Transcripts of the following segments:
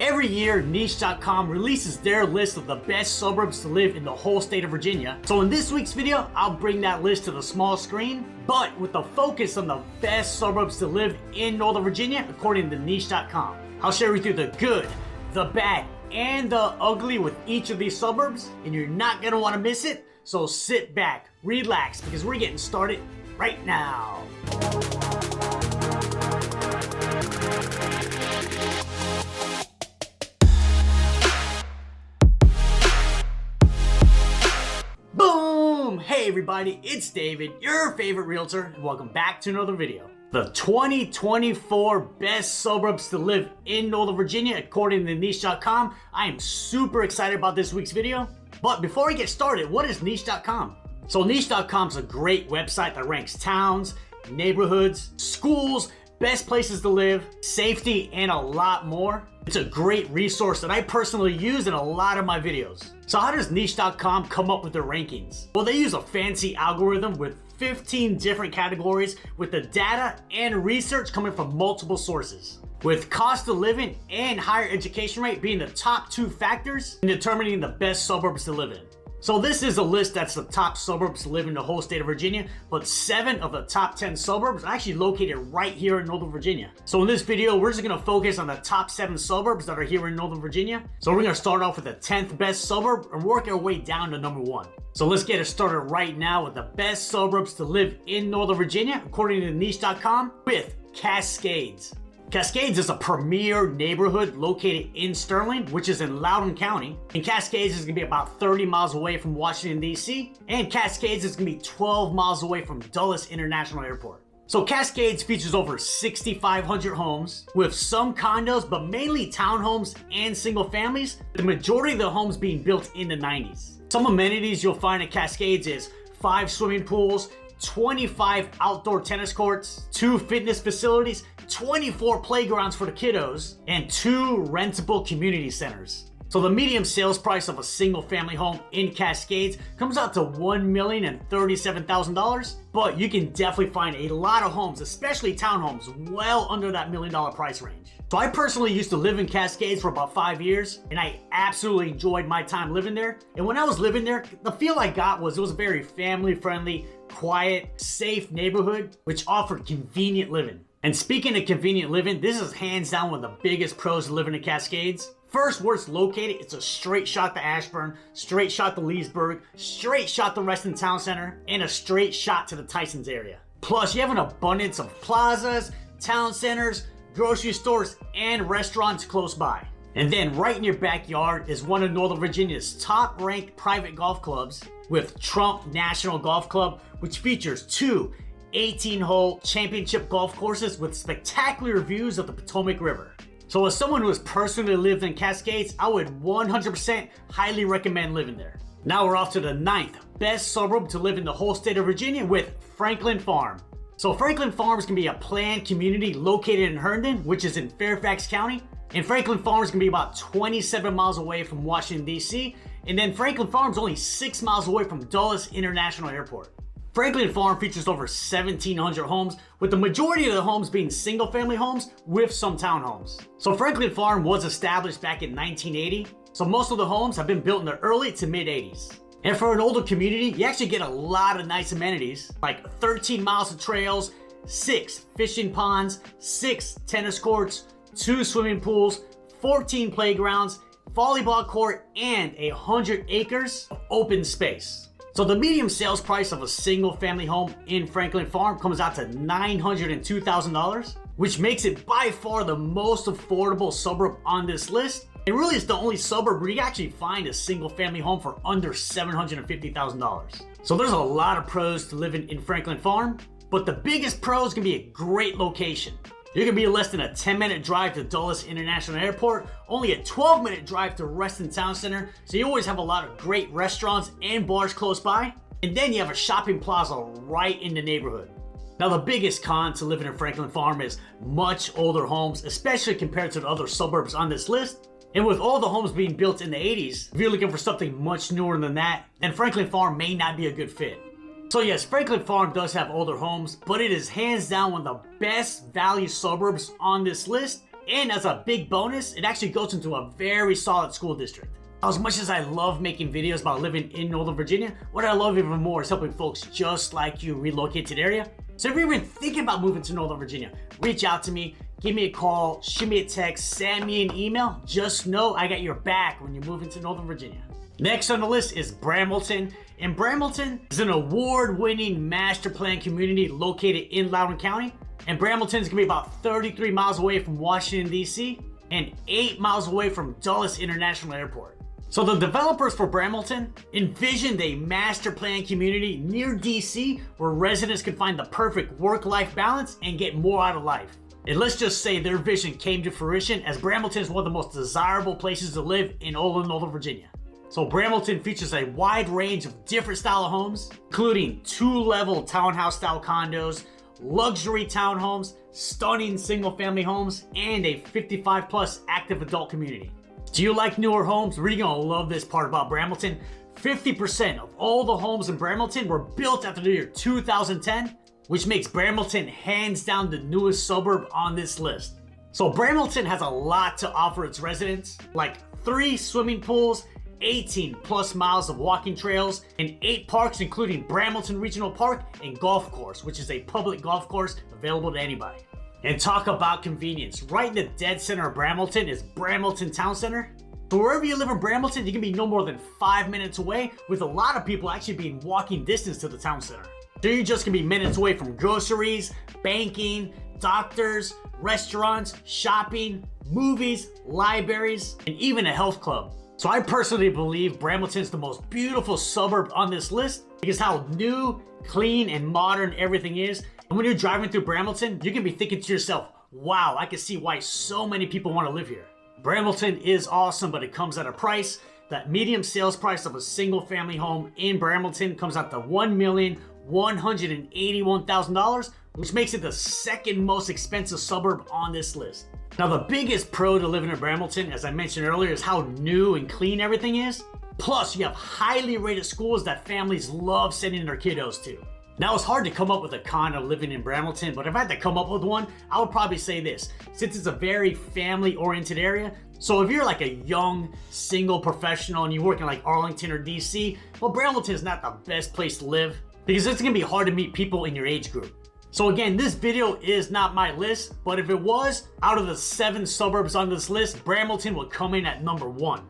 Every year, niche.com releases their list of the best suburbs to live in the whole state of Virginia. So in this week's video, I'll bring that list to the small screen, but with a focus on the best suburbs to live in Northern Virginia, according to niche.com. I'll share with you the good, the bad, and the ugly with each of these suburbs, and you're not gonna wanna miss it. So sit back, relax, because we're getting started right now. Boom! Hey everybody, it's David, your favorite realtor, and welcome back to another video. The 2024 best suburbs to live in Northern Virginia, according to niche.com. I am super excited about this week's video. But before we get started, what is niche.com? So niche.com is a great website that ranks towns, neighborhoods, schools, best places to live, safety, and a lot more. It's a great resource that I personally use in a lot of my videos. So how does niche.com come up with their rankings? Well, they use a fancy algorithm with 15 different categories with the data and research coming from multiple sources, with cost of living and higher education rate being the top two factors in determining the best suburbs to live in. So this is a list that's the top suburbs to live in the whole state of Virginia, but 7 of the top 10 suburbs are actually located right here in Northern Virginia. So in this video, we're just gonna focus on the top 7 suburbs that are here in Northern Virginia. So we're gonna start off with the 10th best suburb and work our way down to number 1. So let's get it started right now with the best suburbs to live in Northern Virginia, according to niche.com, with Cascades. Cascades is a premier neighborhood located in Sterling, which is in Loudoun County. And Cascades is gonna be about 30 miles away from Washington, D.C. And Cascades is gonna be 12 miles away from Dulles International Airport. So Cascades features over 6,500 homes, with some condos, but mainly townhomes and single families, the majority of the homes being built in the 90s. Some amenities you'll find at Cascades is 5 swimming pools, 25 outdoor tennis courts, 2 fitness facilities, 24 playgrounds for the kiddos, and 2 rentable community centers. So the median sales price of a single family home in Cascades comes out to $1,037,000, but you can definitely find a lot of homes, especially townhomes, well under that $1 million price range. So I personally used to live in Cascades for about 5 years, and I absolutely enjoyed my time living there. And when I was living there, the feel I got was it was a very family-friendly, quiet, safe neighborhood, which offered convenient living. And speaking of convenient living, this is hands down one of the biggest pros of living in Cascades. First, where it's located, it's a straight shot to Ashburn, straight shot to Leesburg, straight shot to Reston Town Center, and a straight shot to the Tysons area. Plus, you have an abundance of plazas, town centers, grocery stores, and restaurants close by. And then right in your backyard is one of Northern Virginia's top-ranked private golf clubs, with Trump National Golf Club, which features 2 18-hole championship golf courses with spectacular views of the Potomac River. So as someone who has personally lived in Cascades, I would 100% highly recommend living there. Now we're off to the 9th best suburb to live in the whole state of Virginia, with Franklin Farm. So Franklin Farm is going to be a planned community located in Herndon, which is in Fairfax County. And Franklin Farm is going to be about 27 miles away from Washington, D.C. And then Franklin Farm is only 6 miles away from Dulles International Airport. Franklin Farm features over 1,700 homes, with the majority of the homes being single-family homes with some townhomes. So Franklin Farm was established back in 1980, so most of the homes have been built in the early to mid-80s. And for an older community, you actually get a lot of nice amenities, like 13 miles of trails, 6 fishing ponds, 6 tennis courts, 2 swimming pools, 14 playgrounds, volleyball court, and 100 acres of open space. So the median sales price of a single family home in Franklin Farm comes out to $902,000, which makes it by far the most affordable suburb on this list. It really is the only suburb where you actually find a single family home for under $750,000. So there's a lot of pros to living in Franklin Farm, but the biggest pro is gonna be a great location. You're gonna be less than a 10-minute drive to Dulles International Airport, only a 12-minute drive to Reston Town Center, so you always have a lot of great restaurants and bars close by, and then you have a shopping plaza right in the neighborhood. Now the biggest con to living in Franklin Farm is much older homes, especially compared to the other suburbs on this list. And with all the homes being built in the 80s, if you're looking for something much newer than that, then Franklin Farm may not be a good fit. So yes, Franklin Farm does have older homes, but it is hands down one of the best value suburbs on this list, And as a big bonus, it actually goes into a very solid school district. As much as I love making videos about living in Northern Virginia, what I love even more is helping folks just like you relocate to the area. So if you're even thinking about moving to Northern Virginia, reach out to me, give me a call, shoot me a text, send me an email. Just know I got your back when you move into Northern Virginia. Next on the list is Brambleton. And Brambleton is an award-winning master plan community located in Loudoun County. And Brambleton is gonna be about 33 miles away from Washington, D.C. and 8 miles away from Dulles International Airport. So the developers for Brambleton envisioned a master plan community near DC where residents could find the perfect work-life balance and get more out of life. And let's just say their vision came to fruition, as Brambleton is one of the most desirable places to live in all of Northern Virginia. So Brambleton features a wide range of different style of homes, including 2-level townhouse style condos, luxury townhomes, stunning single-family homes, and a 55-plus active adult community. Do you like newer homes? You're gonna love this part about Brambleton. 50% of all the homes in Brambleton were built after the year 2010, which makes Brambleton hands down the newest suburb on this list. So Brambleton has a lot to offer its residents, like 3 swimming pools, 18 plus miles of walking trails, and 8 parks, including Brambleton Regional Park and Golf Course, which is a public golf course available to anybody. And talk about convenience. Right in the dead center of Brambleton is Brambleton Town Center. So wherever you live in Brambleton, you can be no more than 5 minutes away, with a lot of people actually being walking distance to the town center. So you're just gonna be minutes away from groceries, banking, doctors, restaurants, shopping, movies, libraries, and even a health club. So I personally believe Brambleton is the most beautiful suburb on this list because how new, clean, and modern everything is. And when you're driving through Brambleton, you can be thinking to yourself, wow, I can see why so many people want to live here. Brambleton is awesome, but it comes at a price. That medium sales price of a single family home in Brambleton comes out to $1,181,000, which makes it the second most expensive suburb on this list. Now, the biggest pro to living in Brambleton, as I mentioned earlier, is how new and clean everything is. Plus, you have highly rated schools that families love sending their kiddos to. Now, it's hard to come up with a con of living in Brambleton, but if I had to come up with one, I would probably say this. Since it's a very family-oriented area, so if you're like a young, single professional and you work in like Arlington or DC, well, Brambleton is not the best place to live because it's gonna be hard to meet people in your age group. So again, this video is not my list, but if it was, out of the 7 suburbs on this list, Brambleton would come in at number 1.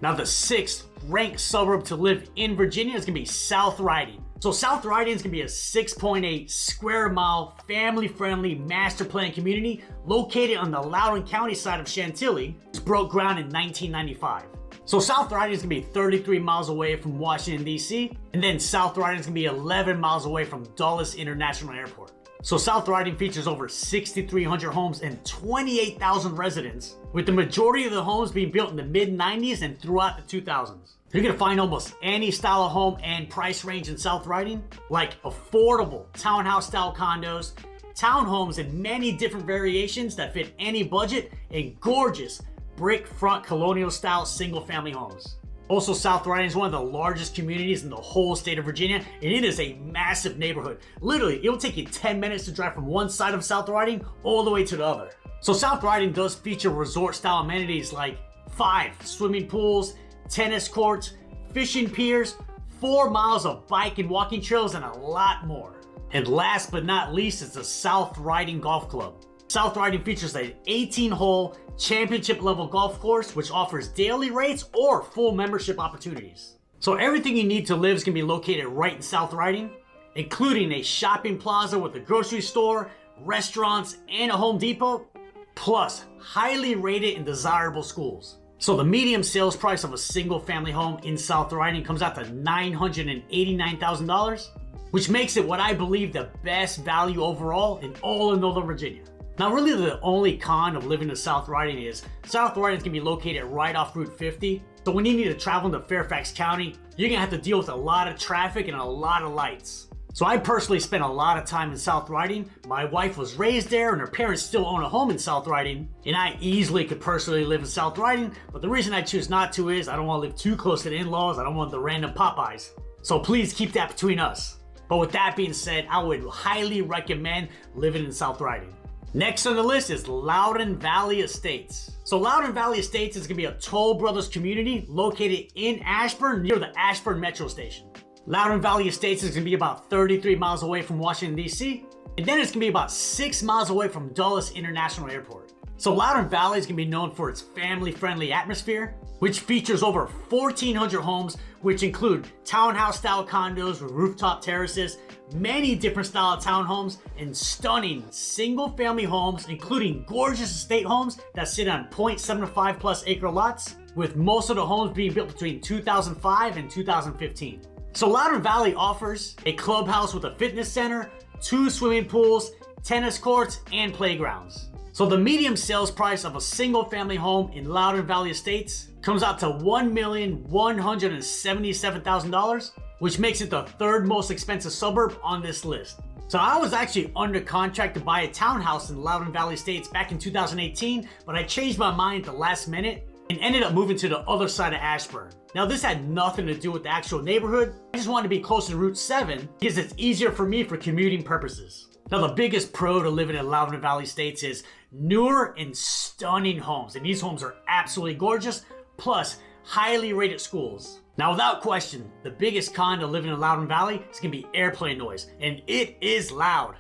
Now, the 6th ranked suburb to live in Virginia is gonna be South Riding. So South Riding is gonna be a 6.8 square mile, family-friendly master plan community located on the Loudoun County side of Chantilly, which broke ground in 1995. So South Riding is gonna be 33 miles away from Washington, D.C., and then South Riding is gonna be 11 miles away from Dulles International Airport. So South Riding features over 6,300 homes and 28,000 residents, with the majority of the homes being built in the mid-90s and throughout the 2000s. You're gonna find almost any style of home and price range in South Riding, like affordable townhouse style condos, townhomes in many different variations that fit any budget, and gorgeous brick front colonial style single family homes. Also, South Riding is one of the largest communities in the whole state of Virginia, and it is a massive neighborhood. Literally, it will take you 10 minutes to drive from one side of South Riding all the way to the other. So South Riding does feature resort style amenities like 5 swimming pools, tennis courts, fishing piers, 4 miles of bike and walking trails, and a lot more. And last but not least is the South Riding Golf Club. South Riding features an 18-hole championship level golf course which offers daily rates or full membership opportunities. So everything you need to live is going to be located right in South Riding, including a shopping plaza with a grocery store, restaurants, and a Home Depot, plus highly rated and desirable schools. So the medium sales price of a single family home in South Riding comes out to $989,000, which makes it what I believe the best value overall in all of Northern Virginia. Now, really the only con of living in South Riding is South Riding is gonna be located right off Route 50. So when you need to travel into Fairfax County, you're gonna have to deal with a lot of traffic and a lot of lights. So I personally spent a lot of time in South Riding. My wife was raised there and her parents still own a home in South Riding, and I easily could personally live in South Riding, but the reason I choose not to is I don't want to live too close to the in-laws. I don't want the random Popeyes. So please keep that between us. But with that being said, I would highly recommend living in South Riding. Next on the list is Loudoun Valley Estates. So Loudoun Valley Estates is gonna be a Toll Brothers community located in Ashburn near the Ashburn Metro Station. Loudoun Valley Estates is gonna be about 33 miles away from Washington, D.C. And then it's gonna be about 6 miles away from Dulles International Airport. So Loudoun Valley is gonna be known for its family-friendly atmosphere, which features over 1,400 homes, which include townhouse-style condos with rooftop terraces, many different style townhomes, and stunning single-family homes, including gorgeous estate homes that sit on 0.75 plus acre lots, with most of the homes being built between 2005 and 2015. So Loudoun Valley offers a clubhouse with a fitness center, 2 swimming pools, tennis courts, and playgrounds. So the median sales price of a single family home in Loudoun Valley Estates comes out to $1,177,000, which makes it the 3rd most expensive suburb on this list. So I was actually under contract to buy a townhouse in Loudoun Valley Estates back in 2018, but I changed my mind at the last minute and ended up moving to the other side of Ashburn. Now this had nothing to do with the actual neighborhood. I just wanted to be closer to Route 7 because it's easier for me for commuting purposes. Now the biggest pro to living in Loudoun Valley Estates is newer and stunning homes. And these homes are absolutely gorgeous, plus highly rated schools. Now without question, the biggest con to living in Loudoun Valley is gonna be airplane noise, and it is loud.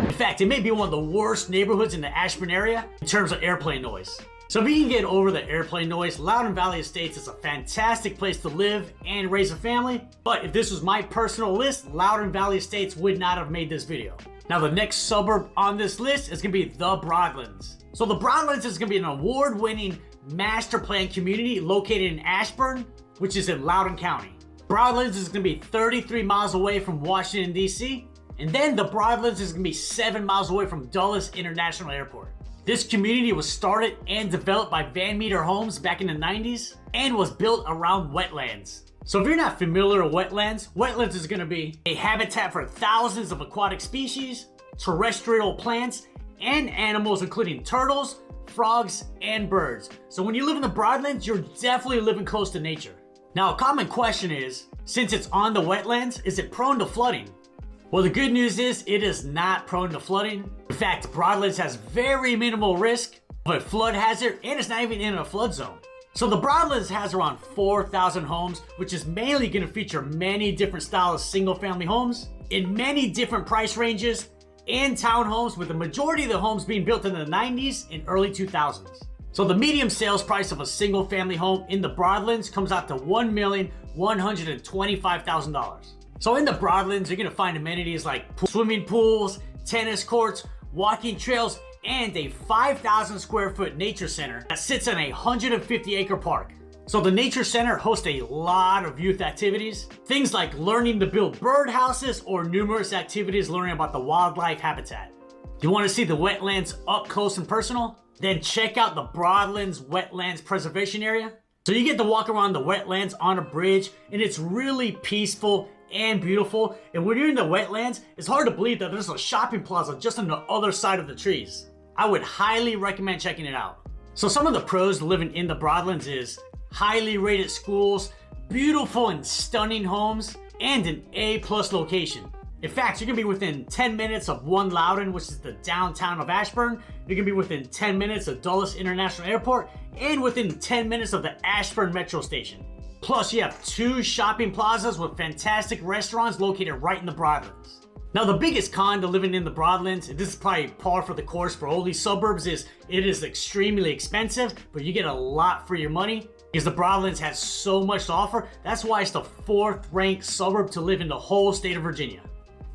In fact, it may be one of the worst neighborhoods in the Ashburn area in terms of airplane noise. So if you can get over the airplane noise, Loudoun Valley Estates is a fantastic place to live and raise a family. But if this was my personal list, Loudoun Valley Estates would not have made this video. Now the next suburb on this list is gonna be the Broadlands. So the Broadlands is gonna be an award-winning master plan community located in Ashburn, which is in Loudoun County. Broadlands is gonna be 33 miles away from Washington, D.C. And then the Broadlands is gonna be 7 miles away from Dulles International Airport. This community was started and developed by Van Meter Homes back in the 90s and was built around wetlands. So if you're not familiar with wetlands, wetlands is gonna be a habitat for thousands of aquatic species, terrestrial plants, and animals including turtles, frogs, and birds. So when you live in the Broadlands, you're definitely living close to nature. Now a common question is, since it's on the wetlands, is it prone to flooding? Well, the good news is it is not prone to flooding. In fact, Broadlands has very minimal risk of a flood hazard, and it's not even in a flood zone. So the Broadlands has around 4,000 homes, which is mainly going to feature many different styles of single family homes in many different price ranges and townhomes, with the majority of the homes being built in the 90s and early 2000s. So the median sales price of a single family home in the Broadlands comes out to $1,125,000. So in the Broadlands, you're gonna find amenities like swimming pools, tennis courts, walking trails, and a 5,000 square foot nature center that sits in a 150 acre park. So the nature center hosts a lot of youth activities, things like learning to build birdhouses or numerous activities learning about the wildlife habitat. You wanna see the wetlands up close and personal? Then check out the Broadlands Wetlands Preservation Area. So you get to walk around the wetlands on a bridge, and it's really peaceful and beautiful. And when you're in the wetlands, it's hard to believe that there's a shopping plaza just on the other side of the trees. I would highly recommend checking it out. So some of the pros to living in the Broadlands is highly rated schools, beautiful and stunning homes, and an A+ location. In fact, you're gonna be within 10 minutes of One Loudoun, which is the downtown of Ashburn. You're gonna be within 10 minutes of Dulles International Airport, and within 10 minutes of the Ashburn Metro Station. Plus, you have 2 shopping plazas with fantastic restaurants located right in the Broadlands. Now, the biggest con to living in the Broadlands, and this is probably par for the course for all these suburbs, is it is extremely expensive, but you get a lot for your money because the Broadlands has so much to offer. That's why it's the 4th ranked suburb to live in the whole state of Virginia.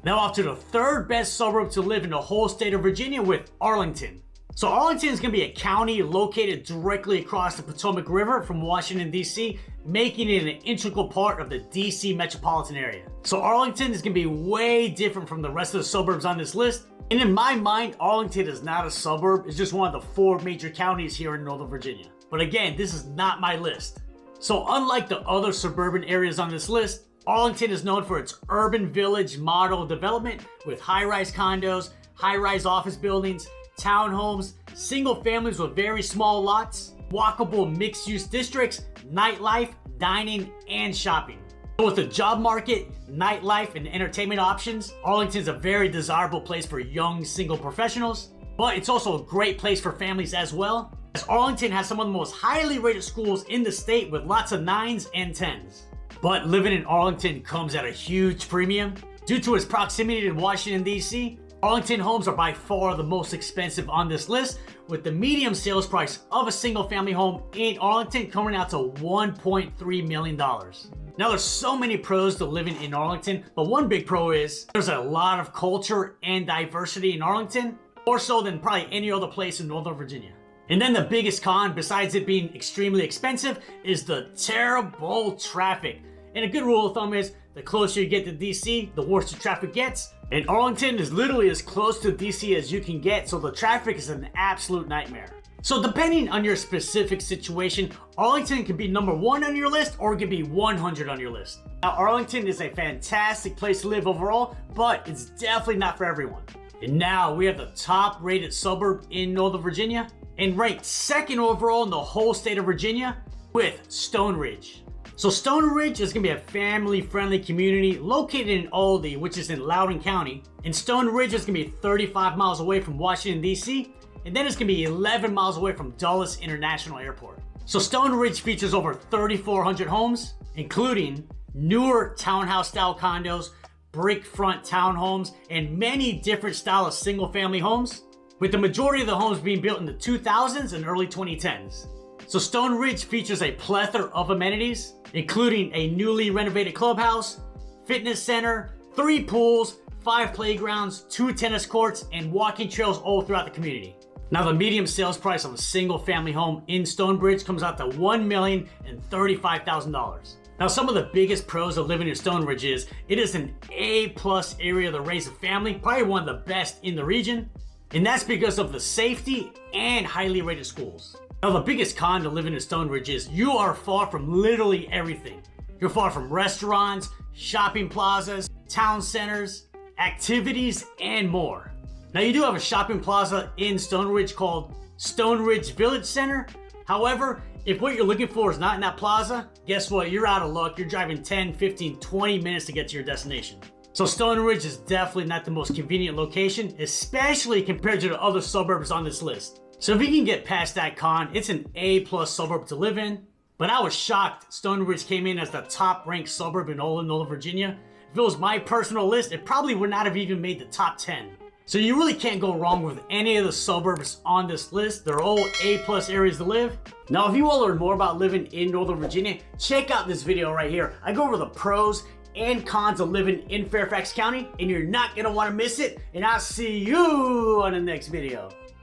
Now off to the 3rd best suburb to live in the whole state of Virginia with Arlington. So Arlington is going to be a county located directly across the Potomac River from Washington, D.C., making it an integral part of the D.C. metropolitan area. So Arlington is going to be way different from the rest of the suburbs on this list. And in my mind, Arlington is not a suburb. It's just one of the 4 major counties here in Northern Virginia. But again, this is not my list. So unlike the other suburban areas on this list, Arlington is known for its urban village model development with high-rise condos, high-rise office buildings, townhomes, single families with very small lots, walkable mixed-use districts, nightlife, dining, and shopping. But with the job market, nightlife, and entertainment options, Arlington is a very desirable place for young single professionals, but it's also a great place for families as well, as Arlington has some of the most highly rated schools in the state with lots of 9s and 10s. But living in Arlington comes at a huge premium. Due to its proximity to Washington, D.C., Arlington homes are by far the most expensive on this list, with the median sales price of a single family home in Arlington coming out to $1.3 million. Now there's so many pros to living in Arlington, but one big pro is there's a lot of culture and diversity in Arlington, more so than probably any other place in Northern Virginia. And then the biggest con, besides it being extremely expensive, is the terrible traffic. And a good rule of thumb is the closer you get to DC, the worse the traffic gets. And Arlington is literally as close to DC as you can get, so the traffic is an absolute nightmare. So depending on your specific situation, Arlington can be number 1 on your list or it can be 100 on your list. Now Arlington is a fantastic place to live overall, but it's definitely not for everyone. And now we have the top rated suburb in Northern Virginia and ranked 2nd overall in the whole state of Virginia with Stone Ridge. So Stone Ridge is going to be a family-friendly community located in Aldie, which is in Loudoun County. And Stone Ridge is going to be 35 miles away from Washington, D.C. And then it's going to be 11 miles away from Dulles International Airport. So Stone Ridge features over 3,400 homes, including newer townhouse-style condos, brick front townhomes, and many different styles of single-family homes, with the majority of the homes being built in the 2000s and early 2010s. So Stone Ridge features a plethora of amenities, including a newly renovated clubhouse, fitness center, 3 pools, 5 playgrounds, 2 tennis courts, and walking trails all throughout the community. Now the median sales price of a single family home in Stonebridge comes out to $1,035,000. Now some of the biggest pros of living in Stonebridge is it is an A+ area to raise a family, probably one of the best in the region, and that's because of the safety and highly rated schools. Now the biggest con to living in Stonebridge is you are far from literally everything. You're far from restaurants, shopping plazas, town centers, activities, and more. Now you do have a shopping plaza in Stonebridge called Stonebridge Village Center. However, if what you're looking for is not in that plaza, guess what? You're out of luck. You're driving 10, 15, 20 minutes to get to your destination. So Stonebridge is definitely not the most convenient location, especially compared to the other suburbs on this list. So if you can get past that con, it's an A+ suburb to live in. But I was shocked Stonebridge came in as the top ranked suburb in all of Northern Virginia. If it was my personal list, it probably would not have even made the top 10. So you really can't go wrong with any of the suburbs on this list. They're all A+ areas to live. Now if you want to learn more about living in Northern Virginia, check out this video right here. I go over the pros and cons of living in Fairfax County, and you're not going to want to miss it. And I'll see you on the next video.